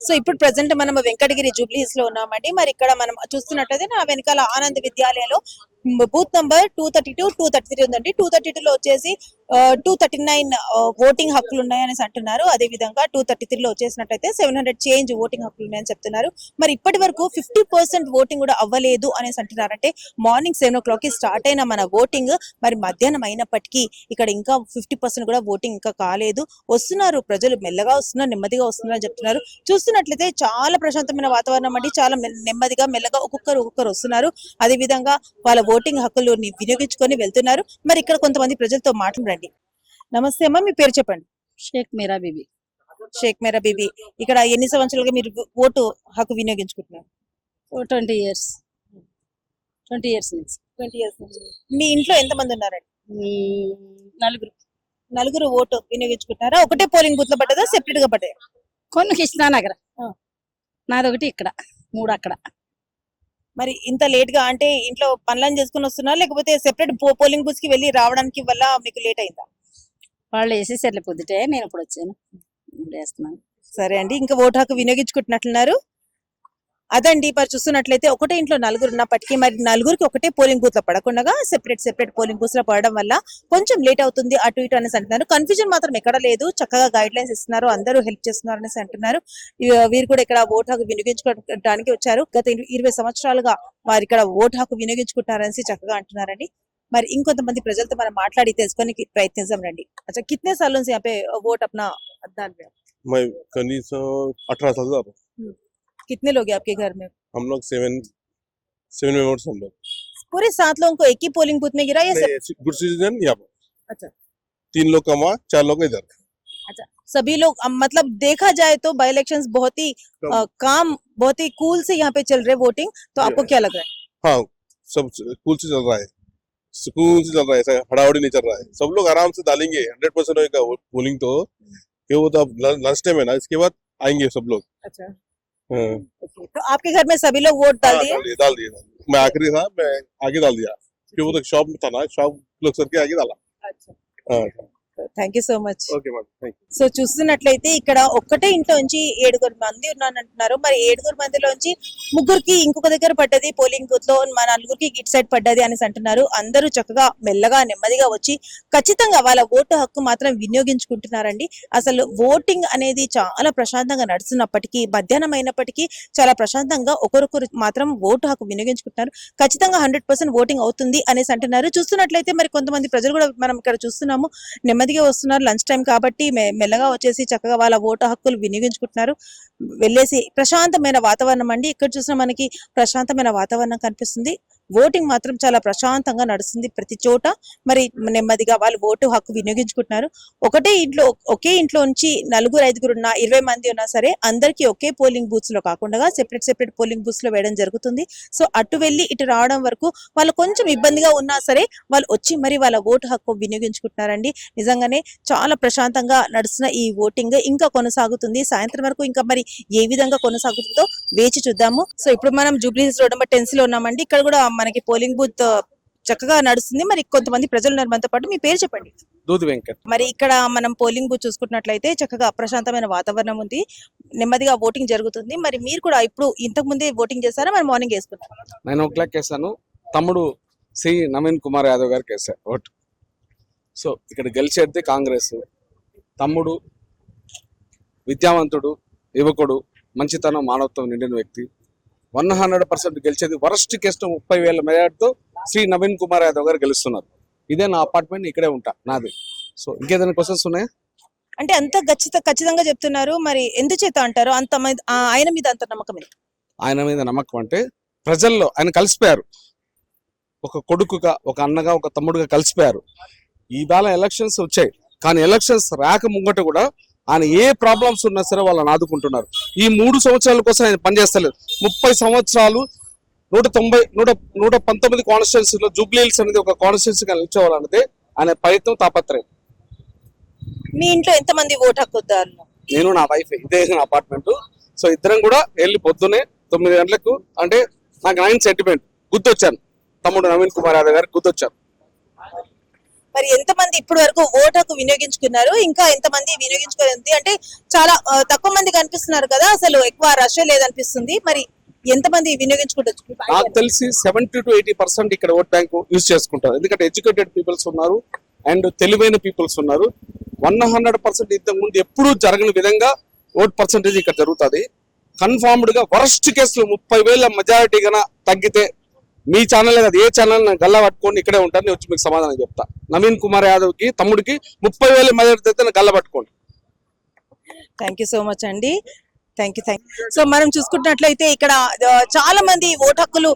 So ఇప్పుడు present మనం వెంకటగిరి జూబ్లీహిల్స్ లో ఉన్నామండి. మరి ఇక్కడ మనం చూస్తున్నట్లయితే నా వెనకాల ఆనంద్ విద్యాలయంలో బూత్ నంబర్ 232, 233 ఉందండి. 232 లో వచ్చేసి 239 ఓటింగ్ హక్కులు ఉన్నాయని అంటున్నారు. అదే విధంగా 233 లో వచ్చేసినట్లయితే 700 చేంజ్ ఓటింగ్ హక్కులు ఉన్నాయని చెప్తున్నారు. మరి ఇప్పటి వరకు 50% ఓటింగ్ కూడా అవ్వలేదు అనేసి అంటున్నారు. అంటే మార్నింగ్ 7 o'clock కి స్టార్ట్ అయిన మన ఓటింగ్ మరి మధ్యాహ్నం అయినప్పటికీ ఇక్కడ ఇంకా 50% కూడా ఓటింగ్ ఇంకా కాలేదు. వస్తున్నారు ప్రజలు, మెల్లగా వస్తున్నారు, నెమ్మదిగా వస్తున్నారు అని చెప్తున్నారు. చూస్తున్నట్లయితే చాలా ప్రశాంతమైన వాతావరణం అండి. చాలా నెమ్మదిగా మెల్లగా ఒక్కొక్కరు వస్తున్నారు. అదే విధంగా వాళ్ళ ఓటింగ్ హక్కులు వినియోగించుకొని వెళ్తున్నారు. మరి ఇక్కడ కొంతమంది ప్రజలతో మాట్లాడండి. నమస్తే అమ్మ, మీ పేరు చెప్పండి. షేక్ మీరా బీబీ. షేక్ మేరా బీబీ. ఇక్కడ ఎన్ని సంవత్సరాలుగా మీరు ఓటు హక్కు వినియోగించుకుంటున్నారు? 20 years. 20 years నుంచి. 20 years నుంచి. మీ ఇంట్లో ఎంతమంది ఉన్నారండి? నలుగురు ఓటు వినియోగించుకుంటున్నారా? ఒకటే పోలింగ్ బూత్ లో పడ్డదా, సెపరేట్ గా పడ్డాయి? కొన్ని కృష్ణానగర్, నాదొకటి ఇక్కడ, 3 అక్కడ. మరి ఇంత లేట్ గా అంటే ఇంట్లో పనులను చేసుకుని వస్తున్నా, లేకపోతే సెపరేట్ పోలింగ్ బూత్ కి వెళ్ళి రావడానికి వల్ల మీకు లేట్ అయిందా? వాళ్ళు వేసేసరి పొద్దుటే, నేను ఇప్పుడు వచ్చాను, ఇప్పుడు వేస్తున్నాను. సరే అండి, ఇంకా ఓటు హక్కు వినియోగించుకుంటున్నట్లున్నారు. అదండి, మరి చూస్తున్నట్లయితే ఒకటే ఇంట్లో నలుగురు ఉన్నప్పటికీ మరి నలుగురికి ఒకటే పోలింగ్ బూత్ లో పడకుండా సెపరేట్ పోలింగ్ బూత్ లో పడడం వల్ల కొంచెం లేట్ అవుతుంది అటు ఇటు అనేసి అంటున్నారు. కన్ఫ్యూజన్ మాత్రం ఎక్కడ లేదు, చక్కగా గైడ్ లైన్స్ ఇస్తున్నారు, అందరూ హెల్ప్ చేస్తున్నారు అనేసి అంటున్నారు. వీరు కూడా ఇక్కడ ఓటు హక్కు వినియోగించుకోవడానికి వచ్చారు. గత 20 సంవత్సరాలుగా వారు ఇక్కడ ఓటు హక్కు వినియోగించుకుంటారనేసి చక్కగా అంటున్నారండి. మరి ఇంకొంతమంది ప్రజలతో మనం మాట్లాడి తెలుసుకొని ప్రయత్నించాం రండి. అచ్చా, కితనే సార్లు से यहाँ पे वोट अपना मतदान में? मैं करीब 18 साल का। कितने लोग हैं आपके घर में? हम लोग 7 मेंबर्स हम लोग। पूरे 7 लोगों को एक ही पोलिंग बूथ में गिरा या गुड सिटीजन यहाँ पर। अच्छा, 3 लोग का वहाँ, 4 लोग इधर। अच्छा, सभी लोग मतलब देखा जाए तो बाई इलेक्शंस बहुत ही काम, बहुत ही कूल से यहाँ पे चल रहे वोटिंग, तो आपको क्या लग रहा है? हाँ, सब कूल से चल रहा है, सुकून से चल रहा है, ऐसा हड़ाहड़ी नहीं चल रहा है। सब लोग आराम से डालेंगे, 100% होगा पोलिंग। तो ये वो तो लंच टाइम है ना, इसके बाद आएंगे सब लोग। अच्छा, तो आपके घर में सभी लोग वोट डाल दिए? डाल दिए। मैं आखिरी था, मैं आगे डाल दिया, क्योंकि वो तो शॉप में था ना, शॉप लोग सर के आगे डाला। अच्छा, thank you so much. Okay madam, thank you. So చూస్తున్నట్లయితే ఇక్కడ ఒక్కటే ఇంట్లో నుంచి 7 మంది ఉన్నారంటున్నారు. మరి 7 మందిలోంచి 3కి ఇంకొక దగ్గర పడ్డది పోలింగ్ బూత్ లో, మన 4కి ఇటు సైడ్ పడ్డది అనేసి అంటున్నారు. అందరూ చక్కగా మెల్లగా నెమ్మదిగా వచ్చి ఖచ్చితంగా వాళ్ళ ఓటు హక్కు మాత్రం వినియోగించుకుంటున్నారండి. అసలు ఓటింగ్ అనేది చాలా ప్రశాంతంగా నడుస్తున్నప్పటికీ, మధ్యాహ్నం అయినప్పటికీ చాలా ప్రశాంతంగా ఒకరొకరు మాత్రం ఓటు హక్కు వినియోగించుకుంటున్నారు. ఖచ్చితంగా 100% ఓటింగ్ అవుతుంది అనేసి అంటున్నారు. చూస్తున్నట్లయితే మరి కొంతమంది ప్రజలు కూడా మనం ఇక్కడ చూస్తున్నాము, నెమ్మదిగా వస్తున్నారు. లంచ్ టైం కాబట్టి మెల్లగా వచ్చేసి చక్కగా వాళ్ళ ఓటు హక్కులు వినియోగించుకుంటున్నారు. వెళ్ళేసి ప్రశాంతమైన వాతావరణం అండి. ఇక్కడ చూసినా మనకి ప్రశాంతమైన వాతావరణం కనిపిస్తుంది. ఓటింగ్ మాత్రం చాలా ప్రశాంతంగా నడుస్తుంది ప్రతి చోట. మరి నెమ్మదిగా వాళ్ళు ఓటు హక్కు వినియోగించుకుంటున్నారు. ఒకే ఇంట్లో నుంచి 4-5 ఉన్నా, 20 మంది ఉన్నా సరే అందరికీ ఒకే పోలింగ్ బూత్స్ లో కాకుండా సెపరేట్ పోలింగ్ బూత్స్ లో వేయడం జరుగుతుంది. సో అటు వెళ్ళి ఇటు రావడం వరకు వాళ్ళు కొంచెం ఇబ్బందిగా ఉన్నా సరే వాళ్ళు వచ్చి మరి వాళ్ళ ఓటు హక్కు వినియోగించుకుంటున్నారండి. నిజంగానే చాలా ప్రశాంతంగా నడుస్తున్న ఈ ఓటింగ్ ఇంకా కొనసాగుతుంది. సాయంత్రం వరకు ఇంకా మరి ఏ విధంగా కొనసాగుతుందో వేచి చూద్దాము. సో ఇప్పుడు మనం జూబ్లీహిల్స్ రోడ్ నెంబర్ 10 లో ఉన్నామండి. ఇక్కడ కూడా మనకి పోలింగ్ బూత్ చక్కగా నడుస్తుంది. మరి కొంతమంది ప్రజలు ఉన్నారు మనతో పాటు. మీ పేరు చెప్పండి. దూద్ వెంకట్. మరి ఇక్కడ మనం పోలింగ్ బూత్ చూసుకున్నట్లయితే చక్కగా ప్రశాంతమైన వాతావరణం ఉంది, నెమ్మదిగా ఓటింగ్ జరుగుతుంది. మరి మీరు కూడా ఇప్పుడు ఇంతకు ముందే ఓటింగ్ చేశారా, మరి మార్నింగ్ వేసుకున్నారా? 9 o'clock వేసాను. తమ్ముడు శ్రీ నవీన్ కుమార్ యాదవ్ గారికి వేసాను ఓటు. సో ఇక్కడ గెలిచేది కాంగ్రెస్. తమ్ముడు విద్యావంతుడు, యువకుడు, మంచితనం, మానవత్వం నిండిన వ్యక్తి. 100% గెలిచేది. వరస్ట్ కేసు 30,000 మెజార్టీతో శ్రీ నవీన్ కుమార్ యాదవ్ గారు గెలుస్తున్నారు. ఇదే నా అపార్ట్మెంట్, ఇక్కడే ఉంటా, నాది. సో ఇంకేదైనా క్వశ్చన్స్ ఉన్నాయా? అంటే అంత ఖచ్చితంగా చెప్తున్నారు. మరి ఎందుచేత అంటారు అంత ఆయన మీద అంత నమ్మకం? ఆయన మీద నమ్మకం అంటే ప్రజల్లో ఆయన కలిసిపోయారు. ఒక కొడుకుగా, ఒక అన్నగా, ఒక తమ్ముడుగా కలిసిపోయారు. ఈవేళ ఎలక్షన్స్ వచ్చాయి, కానీ ఎలక్షన్స్ రాక ముంగట కూడా ఆయన ఏ ప్రాబ్లమ్స్ ఉన్నా సరే వాళ్ళని ఆదుకుంటున్నారు. ఈ 3 సంవత్సరాల కోసం ఆయన పనిచేస్తలేదు. 30 సంవత్సరాలు 119 కాన్స్టిట్యున్సీలో జూబ్లీహిల్స్ అనేది ఒక కాన్స్టిట్యున్సీగా నిలిచేవాలన్నదే ఆయన ప్రయత్నం, తాపత్రయం. మీ ఇంట్లో ఎంతమంది ఓటు హక్కుదారులు? నేను, నా వైఫ్, ఇదే నా అపార్ట్మెంట్. సో ఇద్దరం కూడా వెళ్ళి పొద్దున్నే 9 గంటలకు, అంటే నాకు 9 సెంటిమెంట్ గుర్తొచ్చాను, తమ్ముడు నవీన్ కుమార్ యాదవ్ గారికి గుర్తొచ్చాను. మరి ఎంతమంది ఇప్పటి వరకు ఓటు హక్కు వినియోగించుకున్నారు, ఇంకా ఎంతమంది వినియోగించుకుంది అంటే చాలా తక్కువ మంది కనిపిస్తున్నారు కదా, అసలు ఎక్కువ రష్ లేదనిపిస్తుంది. మరి ఎంతమంది వినియోగించుకుంటారు? నాకు తెలిసి 70 to 80% ఇక్కడ ఓట్ బ్యాంక్ యూజ్ చేసుకుంటారు. ఎందుకంటే ఎడ్యుకేటెడ్ పీపుల్స్ ఉన్నారు అండ్ తెలివైన పీపుల్స్ ఉన్నారు. 100% ఇంతకు ముందు ఎప్పుడూ జరగని విధంగా ఓట్ పర్సంటేజ్ ఇక్కడ జరుగుతుంది. కన్ఫర్మ్డ్ గా వరస్ట్ కేసులు 30,000 మెజారిటీ గన తగ్గితే మీ ఛానల్ కదా, ఏ ఛానల్ గల్లా పట్టుకోండి, ఇక్కడే ఉంటాను, నేను వచ్చి మీకు సమాధానం చెప్తా. నవీన్ కుమార్ యాదవ్ కి తమ్ముడికి 30,000 మెజారిటీ అయితే గల్లా పట్టుకోండి. థ్యాంక్ యూ సో మచ్ అండి. Thank you. సో మనం చూసుకున్నట్లయితే ఇక్కడ చాలా మంది ఓటు హక్కులు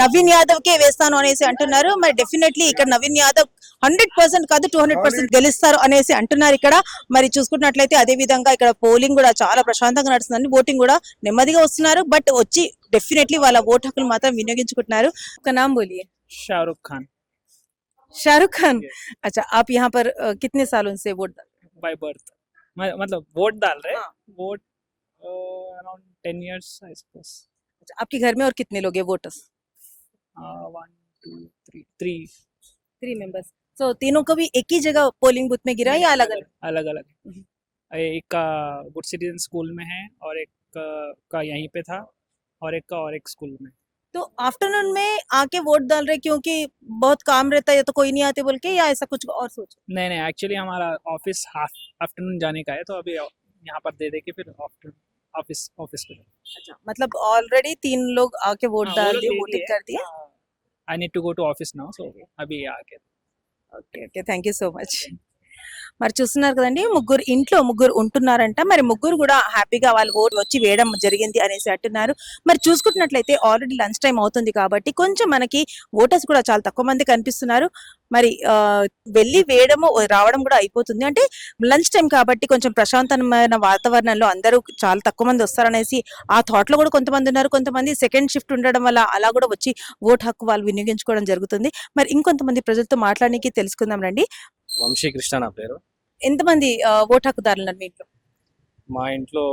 నవీన్ యాదవ్ కే వేస్తాను అనేసి అంటున్నారు. మరి డెఫినెట్లీ ఇక్కడ నవీన్ యాదవ్ 100% కాదు 200% గెలుస్తారు అనేసి అంటున్నారు ఇక్కడ. మరి చూసుకున్నట్లయితే అదే విధంగా ఇక్కడ పోలింగ్ కూడా చాలా ప్రశాంతంగా నడుస్తుందండి. ఓటింగ్ కూడా నెమ్మదిగా వస్తున్నారు, బట్ వచ్చి డెఫినెట్లీ వాళ్ళ ఓటు హక్కులు మాత్రం వినియోగించుకుంటున్నారు. ఒక నామ్ బోలియే. शाहरुख खान शाहरुख खान. अच्छा, आप यहाँ पर कितने सालों से वोट बाय बर्थ मतलब वोट डाल रहे हाँ। Vote around 10 years I suppose अच्छा, आपके घर में और कितने लोग हैं वोटर्स? 1 2 3 3 मेंबर्स. सो तीनों को भी एक ही जगह पोलिंग बूथ में गिरा या अलग अलग? अलग अलग एक का गुड सिटीजन स्कूल में है और एक का यहीं पे था और एक का और एक स्कूल में. तो आफ्टरनून में आके वोट डाल रहे क्योंकि बहुत काम रहता है या तो कोई नहीं आते बोल के, या ऐसा कुछ और सोच? नहीं नहीं एक्चुअली हमारा ऑफिस हाफ आफ्टरनून जाने का है तो अभी यहाँ पर दे के फिर ऑफिस ऑफिस पे. अच्छा, मतलब ऑलरेडी 3 लोग आके वोट डाल दिए, वोटिंग कर दिए. I need to go to office now so अभी आके. Okay okay, thank you so much. మరి చూస్తున్నారు కదండి, ఇంట్లో ముగ్గురు ఉంటున్నారంట. మరి ముగ్గురు కూడా హ్యాపీగా వాళ్ళు ఓటు వచ్చి వేయడం జరిగింది అనేసి అంటున్నారు. మరి చూసుకుంటున్నట్లయితే ఆల్రెడీ లంచ్ టైం అవుతుంది కాబట్టి కొంచెం మనకి ఓటర్స్ కూడా చాలా తక్కువ మంది కనిపిస్తున్నారు. మరి వెళ్ళి వేయడము రావడం కూడా అయిపోతుంది. అంటే లంచ్ టైం కాబట్టి కొంచెం ప్రశాంతమైన వాతావరణంలో అందరూ చాలా తక్కువ మంది వస్తారనేసి ఆ థాట్ లో కూడా కొంతమంది ఉన్నారు. కొంతమంది సెకండ్ షిఫ్ట్ ఉండడం వల్ల అలా కూడా వచ్చి ఓటు హక్కు వాళ్ళు వినియోగించుకోవడం జరుగుతుంది. మరి ఇంకొంతమంది ప్రజలతో మాట్లాడడానికి తెలుసుకుందాం రండి. వంశీ కృష్ణ నా పేరు. ఎంతమంది ఓటు హక్కుదారులు ఉన్నారు మీ ఇంట్లో? మా ఇంట్లో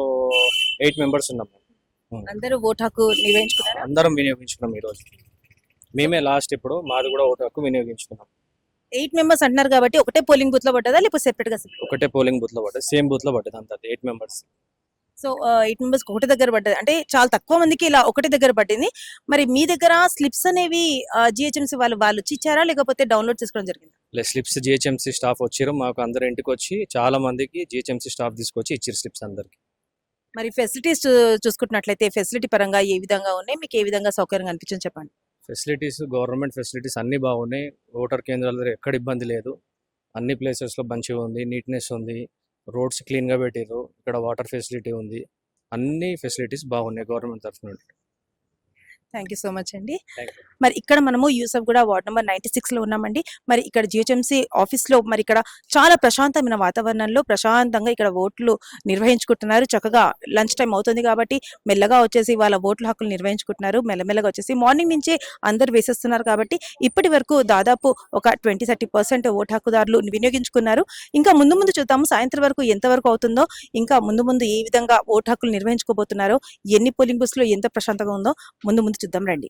8 మెంబర్స్ ఉన్నాం. అందరూ ఓటు హక్కు నిర్వహించుకున్నారు. అందరం వినియోగించుకున్నాం ఈ రోజు. మేమే లాస్ట్ ఇప్పుడు మాది కూడా ఓటు హక్కు వినియోగించుకున్నాం. 8 మెంబర్స్ అంటున్నారు కాబట్టి ఒకటే పోలింగ్ బూత్ లో పడ్డదా లేకపోతే సెపరేట్ గా? ఒకటే పోలింగ్ బూత్ లో పడ్డది, సేమ్ బూత్ లో పడ్డది అంత 8 మెంబర్స్. సో 8 మెంబర్స్ ఒకటి దగ్గర పడ్డది అంటే చాలా తక్కువ మందికి ఇలా ఒకటి దగ్గర పట్టింది. మరి మీ దగ్గర స్లిప్స్ అనేవి జిహెచ్ఎంసీ వాళ్ళు వచ్చి ఇచ్చారా లేకపోతే డౌన్లోడ్ చేసుకోవడం జరిగింది? స్లిప్స్ జిహెచ్ఎంసీ స్టాఫ్ వచ్చారు, మాకు అందరు ఇంటికి వచ్చి చాలా మందికి జిహెచ్ఎంసీ స్టాఫ్ తీసుకొచ్చి ఇచ్చారు స్లిప్స్ అందరికి. మరి ఫెసిలిటీస్ చూసుకుంటున్నట్లయితే ఫెసిలిటీ పరంగా ఏ విధంగా ఉన్నాయి, మీకు ఏ విధంగా సౌకర్యంగా అనిపించింది చెప్పండి. ఫెసిలిటీస్ గవర్నమెంట్ ఫెసిలిటీస్ అన్ని బాగున్నాయి. ఓటర్ కేంద్రాల దగ్గర ఎక్కడ ఇబ్బంది లేదు. అన్ని ప్లేసెస్ లో మంచిగా ఉంది, నీట్నెస్ ఉంది, రోడ్స్ క్లీన్ గా పెట్టారు, ఇక్కడ వాటర్ ఫెసిలిటీ ఉంది, అన్ని ఫెసిలిటీస్ బాగున్నాయి గవర్నమెంట్ తరఫు నుండి. థ్యాంక్ యూ సో మచ్ అండి. Thank you. మరి ఇక్కడ మనము యూసఫ్ కూడా వార్డ్ నెంబర్ 96 లో ఉన్నామండి. మరి ఇక్కడ జిహెచ్ఎంసీ ఆఫీస్ లో మరి ఇక్కడ చాలా ప్రశాంతమైన వాతావరణంలో ప్రశాంతంగా ఇక్కడ ఓట్లు నిర్వహించుకుంటున్నారు. చక్కగా లంచ్ టైం అవుతుంది కాబట్టి మెల్లగా వచ్చేసి వాళ్ళ ఓట్ల హక్కులు నిర్వహించుకుంటున్నారు. మెల్లమెల్లగా వచ్చేసి మార్నింగ్ నుంచే అందరు వేసేస్తున్నారు కాబట్టి ఇప్పటి వరకు దాదాపు ఒక 20-30% ఓటు హక్కుదారులు వినియోగించుకున్నారు. ఇంకా ముందు ముందు చూద్దాము సాయంత్రం వరకు ఎంతవరకు అవుతుందో, ఇంకా ముందు ముందు ఏ విధంగా ఓటు హక్కులు నిర్వహించుకోబోతున్నారో, ఎన్ని పోలింగ్ బూత్స్ లో ఎంత ప్రశాంతంగా ఉందో ముందు ముందు చూద్దాం రండి.